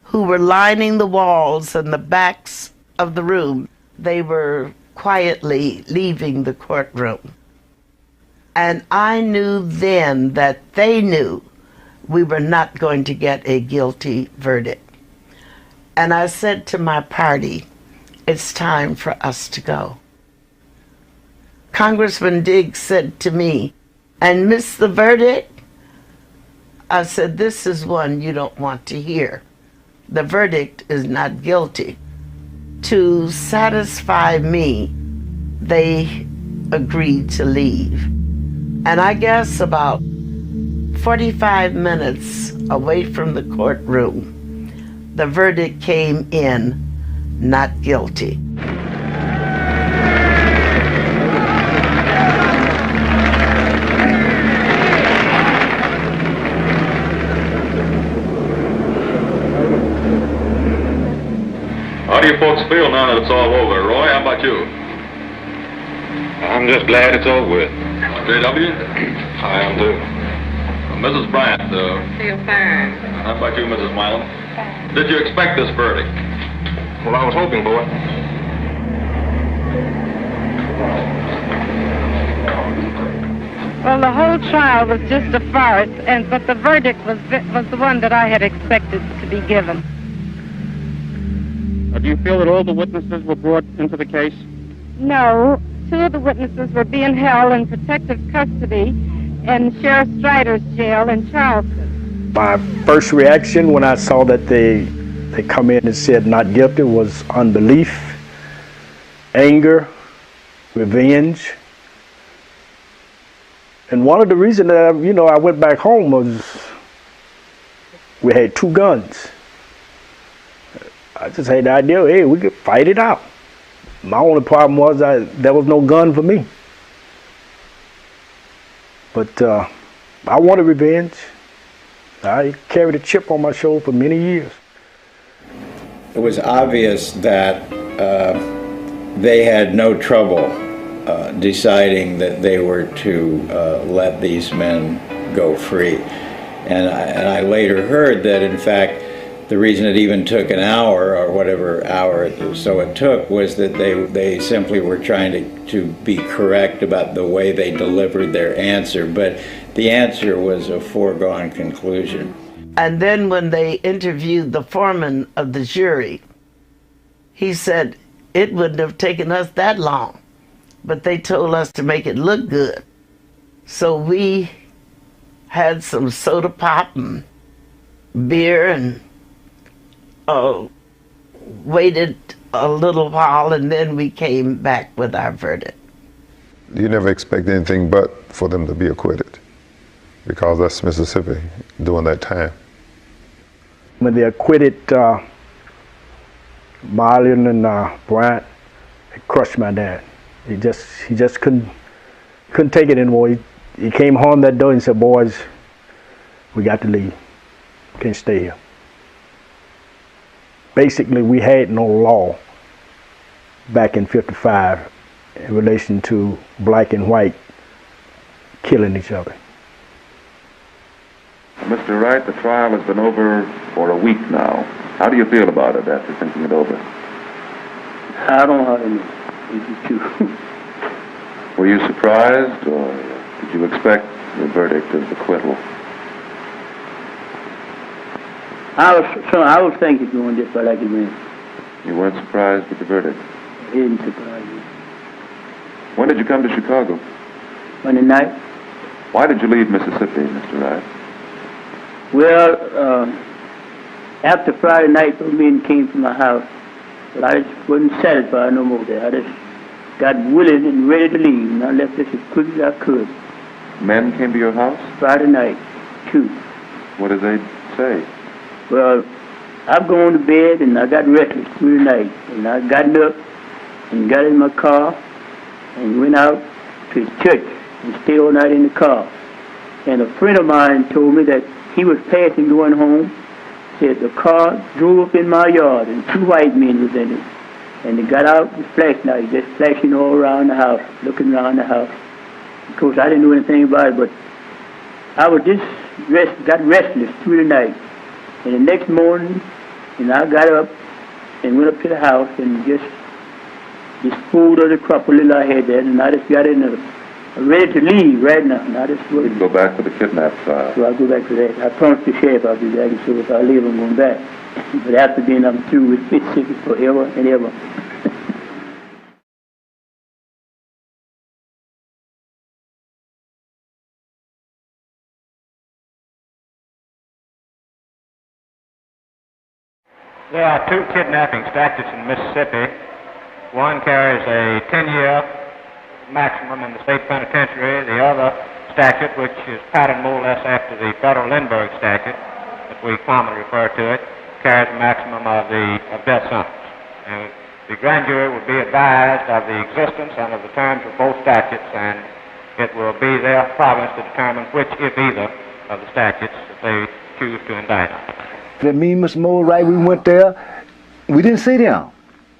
who were lining the walls and the backs of the room, they were quietly leaving the courtroom. And I knew then that they knew we were not going to get a guilty verdict. And I said to my party, it's time for us to go. Congressman Diggs said to me, and miss the verdict? I said, this is one you don't want to hear. The verdict is not guilty. To satisfy me, they agreed to leave. And I guess about 45 minutes away from the courtroom, the verdict came in, not guilty. How do you folks feel now that it's all over? Roy, how about you? I'm just glad it's over with. J.W.? I am too. Mrs. Bryant, Feel fine. how about you, Mrs. Milam? Did you expect this verdict? Well, I was hoping for it. Well, the whole trial was just a farce, but the verdict was the one that I had expected to be given. Do you feel that all the witnesses were brought into the case? No, 2 of the witnesses were being held in protective custody in Sheriff Strider's jail in Charleston. My first reaction when I saw that they come in and said not guilty was unbelief, anger, revenge. And one of the reasons that I went back home was we had 2 guns. I just had the idea, hey, we could fight it out. My only problem was there was no gun for me. But I wanted revenge. I carried a chip on my shoulder for many years. It was obvious that they had no trouble deciding that they were to let these men go free. And I later heard that, in fact, the reason it even took an hour or whatever hour so it took was that they simply were trying to be correct about the way they delivered their answer. But the answer was a foregone conclusion. And then when they interviewed the foreman of the jury, he said it wouldn't have taken us that long, but they told us to make it look good. So we had some soda pop and beer and waited a little while, and then we came back with our verdict. You never expect anything but for them to be acquitted, because that's Mississippi during that time. When they acquitted Marlon and Bryant, it crushed my dad. He just couldn't take it anymore. He came home that day and said, "Boys, we got to leave. Can't stay here." Basically, we had no law back in '55 in relation to black and white killing each other. Mr. Wright, the trial has been over for a week now. How do you feel about it after thinking it over? I don't have any issue. Were you surprised, or did you expect the verdict of acquittal? I was thinking doing just like it went. You weren't surprised with the verdict? It didn't surprise me. When did you come to Chicago? Monday night. Why did you leave Mississippi, Mr. Wright? Well, after Friday night, those men came to my house, but I just wasn't satisfied no more there. I just got willing and ready to leave, and I left this as quick as I could. Men came to your house? Friday night, 2. What did they say? Well, I've gone to bed, and I got restless through the night, and I got up and got in my car and went out to his church and stayed all night in the car. And a friend of mine told me that he was passing going home, said the car drove up in my yard and 2 white men was in it. And they got out with flashlights, just flashing all around the house, looking around the house. Of course, I didn't know anything about it, but I was just got restless through the night. And the next morning, I got up and went up to the house and just pulled of the crop a little I had there, and I just got in ready to leave right now. And I just you go back to the kidnap trial. So I'll go back to that. I promised the sheriff I'll be back, and so if I leave, I'm going back. But after then, I'm through with Mississippi forever and ever. There are 2 kidnapping statutes in Mississippi. One carries a 10-year maximum in the state penitentiary. The other statute, which is patterned more or less after the federal Lindbergh statute, that we commonly refer to it, carries a maximum of death sentence. And the grand jury will be advised of the existence and of the terms of both statutes, and it will be their province to determine which, if either, of the statutes that they choose to indict on. That me and Mr. Moore, right, we went there, we didn't see them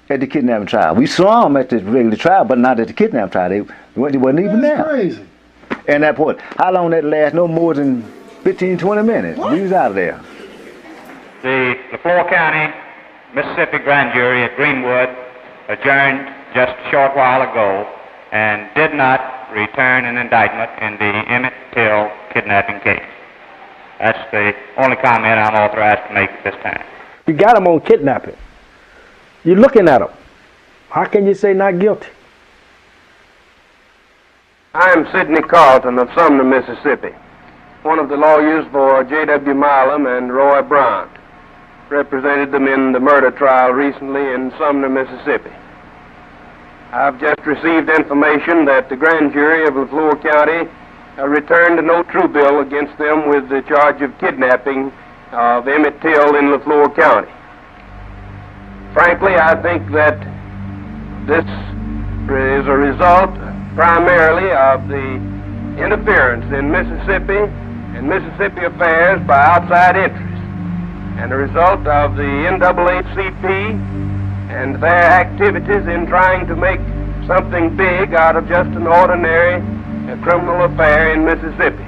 at the kidnapping trial. We saw them at the regular trial, but not at the kidnapping trial. They wasn't even there. That's crazy. And that point, how long that last? No more than 15, 20 minutes. What? We was out of there. The LaFleur County, Mississippi grand jury at Greenwood adjourned just a short while ago and did not return an indictment in the Emmett Till kidnapping case. That's the only comment I'm authorized to make at this time. You got him on kidnapping. You're looking at him. How can you say not guilty? I am Sidney Carlton of Sumner, Mississippi, one of the lawyers for J.W. Milam and Roy Bryant. Represented them in the murder trial recently in Sumner, Mississippi. I've just received information that the grand jury of Leflore County returned a no true bill against them with the charge of kidnapping of Emmett Till in Leflore County. Frankly, I think that this is a result primarily of the interference in Mississippi and Mississippi affairs by outside interests, and a result of the NAACP and their activities in trying to make something big out of just an ordinary criminal affair in Mississippi.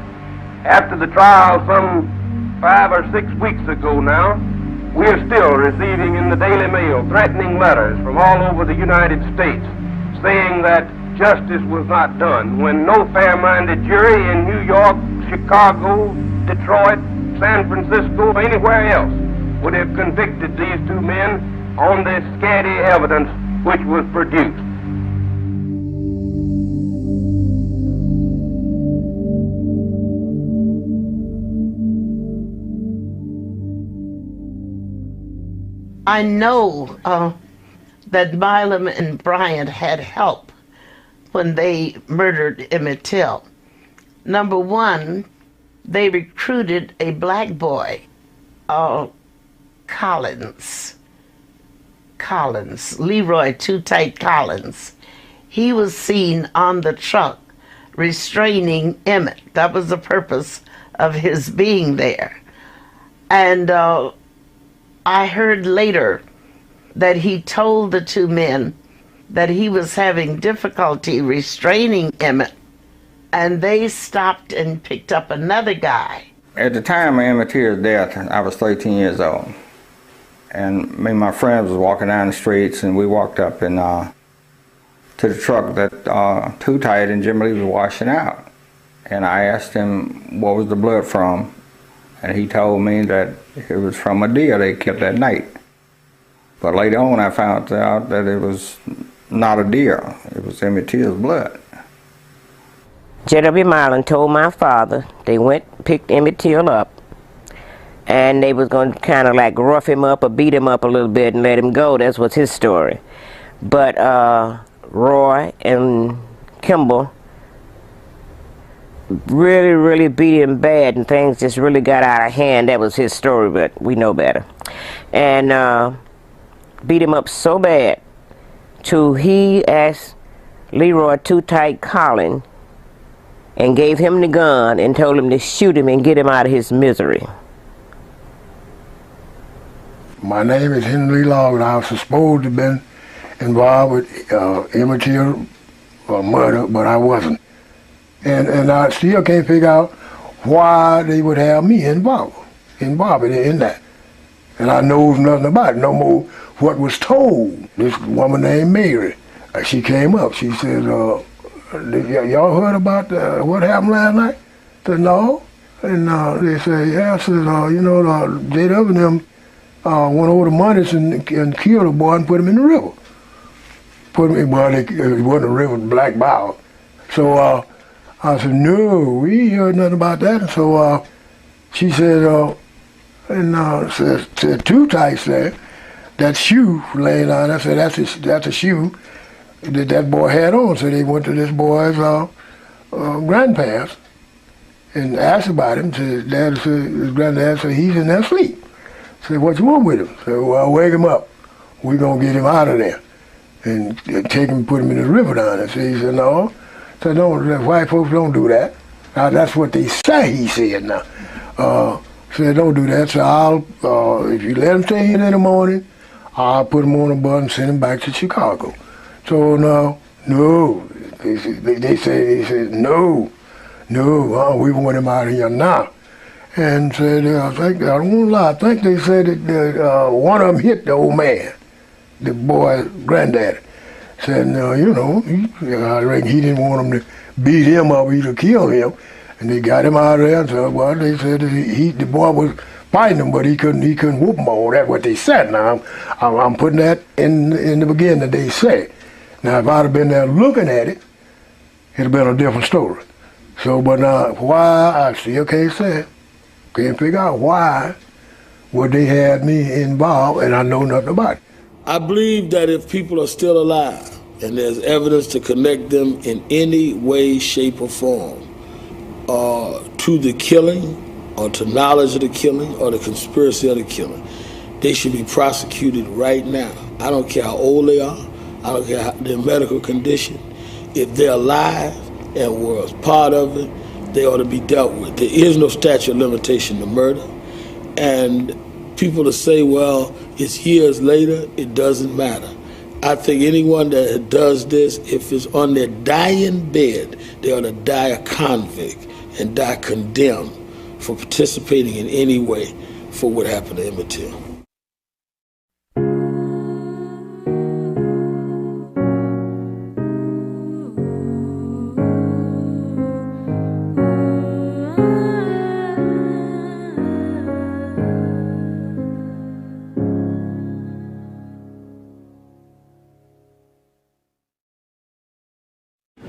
After the trial some 5 or 6 weeks ago now, we are still receiving in the Daily Mail threatening letters from all over the United States saying that justice was not done when no fair-minded jury in New York, Chicago, Detroit, San Francisco, or anywhere else would have convicted these two men on this scanty evidence which was produced. I know that Milam and Bryant had help when they murdered Emmett Till. Number one, they recruited a black boy, Leroy Too Tight Collins. He was seen on the truck restraining Emmett. That was the purpose of his being there. And I heard later that he told the two men that he was having difficulty restraining Emmett, and they stopped and picked up another guy. At the time of Emmett Till's death, I was 13 years old. And me and my friends was walking down the streets, and we walked up and to the truck that Too Tight and Jim Lee was washing out. And I asked him what was the blood from, and he told me that it was from a deer they killed that night. But later on I found out that it was not a deer, it was Emmett Till's blood. J.W. Milam told my father they picked Emmett Till up, and they was going to kind of like rough him up or beat him up a little bit and let him go. That was his story. But Roy and Kimball really beat him bad, and things just really got out of hand. That was his story, but we know better. And beat him up so bad till he asked Leroy Too Tight Collins and gave him the gun and told him to shoot him and get him out of his misery. My name is Henry Long, and I was supposed to have been involved with Emmett Till murder, but I wasn't. And I still can't figure out why they would have me involved in that. And I knows nothing about it, no more what was told. This woman named Mary, she came up, she said, y'all heard about what happened last night? I said, no. And they said, yeah. I said, J.W. and them went over the monies and killed a boy and put him in the river. It wasn't a river, it was Black Bow. So I said, no, we ain't heard nothing about that. And so she said, said Too Tight said, that shoe laying on, I said, that's a shoe that boy had on. So they went to this boy's grandparents and asked about him. His granddad said, he's in there asleep. I said, what you want with him? I said, well, wake him up. We're going to get him out of there and take him and put him in the river down there. So he said, no. I said, no, white folks don't do that. Now, that's what they say, he said now. Said, don't do that. So I'll, if you let him stay here in the morning, I'll put him on a bus and send him back to Chicago. So no, they said, no, we want him out of here now. And said, I don't want to lie, I think they said that one of them hit the old man, the boy's granddaddy. Said, I reckon he didn't want him to beat him up, either kill him. And they got him out of there. And so, well, they said that the boy was fighting him, but he couldn't whoop him all. That's what they said. Now I'm putting that in the beginning that they said. Now if I'd have been there looking at it, it'd have been a different story. So, but now why, I still can't say. Can't figure out why would they had me involved, and I know nothing about it. I believe that if people are still alive and there's evidence to connect them in any way, shape, or form to the killing, or to knowledge of the killing, or the conspiracy of the killing, they should be prosecuted right now. I don't care how old they are. I don't care their medical condition. If they're alive and were part of it, they ought to be dealt with. There is no statute of limitation to murder. And people to say, well, it's years later, it doesn't matter. I think anyone that does this, if it's on their dying bed, they ought to die a convict and die condemned for participating in any way for what happened to Emmett Till.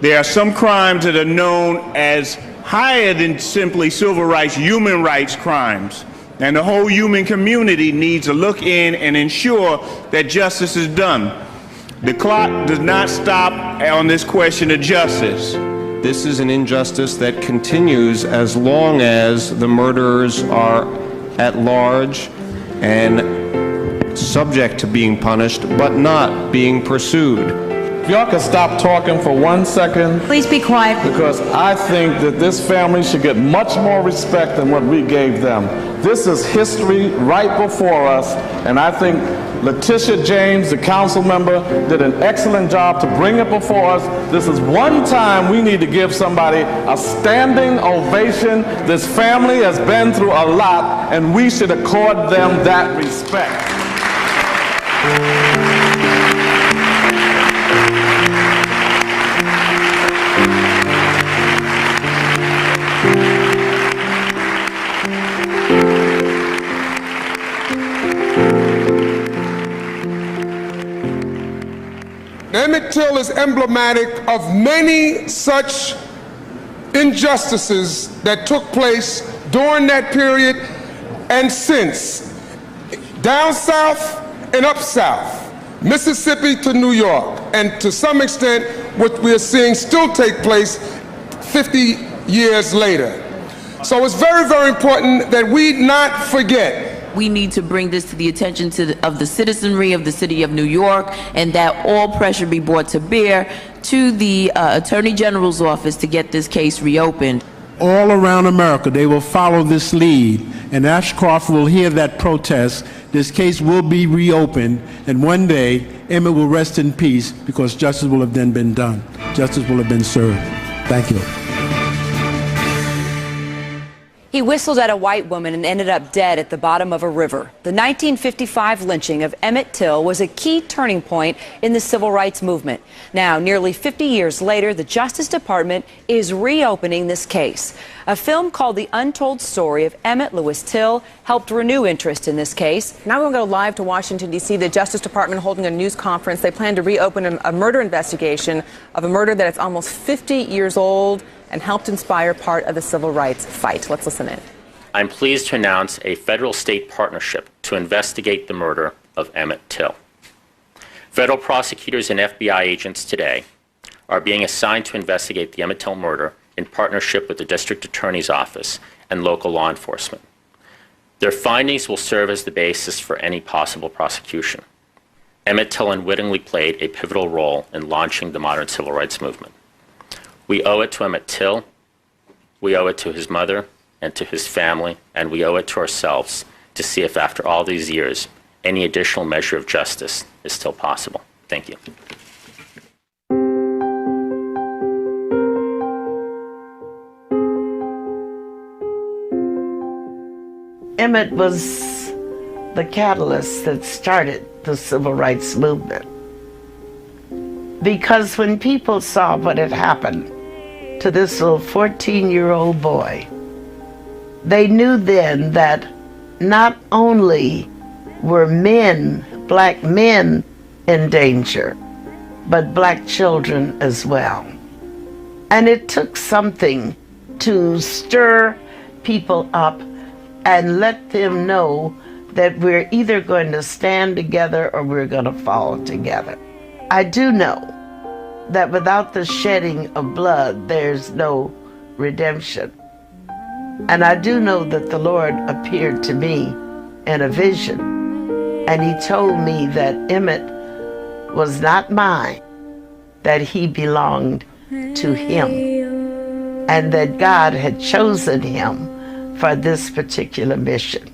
There are some crimes that are known as higher than simply civil rights, human rights crimes. And the whole human community needs to look in and ensure that justice is done. The clock does not stop on this question of justice. This is an injustice that continues as long as the murderers are at large and subject to being punished, but not being pursued. If y'all could stop talking for 1 second. Please be quiet. Because I think that this family should get much more respect than what we gave them. This is history right before us, and I think Letitia James, the council member, did an excellent job to bring it before us. This is one time we need to give somebody a standing ovation. This family has been through a lot, and we should accord them that respect. Emmett Till is emblematic of many such injustices that took place during that period and since. Down south and up south, Mississippi to New York, and to some extent what we're seeing still take place 50 years later. So it's very, very important that we not forget. We need to bring this to the attention of the citizenry of the city of New York, and that all pressure be brought to bear to the Attorney General's office to get this case reopened. All around America, they will follow this lead, and Ashcroft will hear that protest. This case will be reopened, and one day, Emmett will rest in peace because justice will have then been done. Justice will have been served. Thank you. He whistled at a white woman and ended up dead at the bottom of a river. The 1955 lynching of Emmett Till was a key turning point in the civil rights movement. Now, nearly 50 years later, the Justice Department is reopening this case. A film called The Untold Story of Emmett Lewis Till helped renew interest in this case. Now we're going to go live to Washington, D.C. The Justice Department holding a news conference. They plan to reopen a murder investigation of a murder that is almost 50 years old and helped inspire part of the civil rights fight. Let's listen in. I'm pleased to announce a federal-state partnership to investigate the murder of Emmett Till. Federal prosecutors and FBI agents today are being assigned to investigate the Emmett Till murder in partnership with the District Attorney's Office and local law enforcement. Their findings will serve as the basis for any possible prosecution. Emmett Till unwittingly played a pivotal role in launching the modern civil rights movement. We owe it to Emmett Till, we owe it to his mother and to his family, and we owe it to ourselves to see if after all these years, any additional measure of justice is still possible. Thank you. Emmett was the catalyst that started the civil rights movement. Because when people saw what had happened to this little 14-year-old boy. They knew then that not only were men, black men, in danger, but black children as well. And it took something to stir people up and let them know that we're either going to stand together or we're going to fall together. I do know that without the shedding of blood, there's no redemption. And I do know that the Lord appeared to me in a vision, and he told me that Emitt was not mine, that he belonged to him, and that God had chosen him for this particular mission.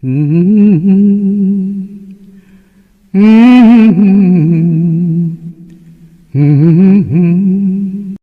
Mm-hmm.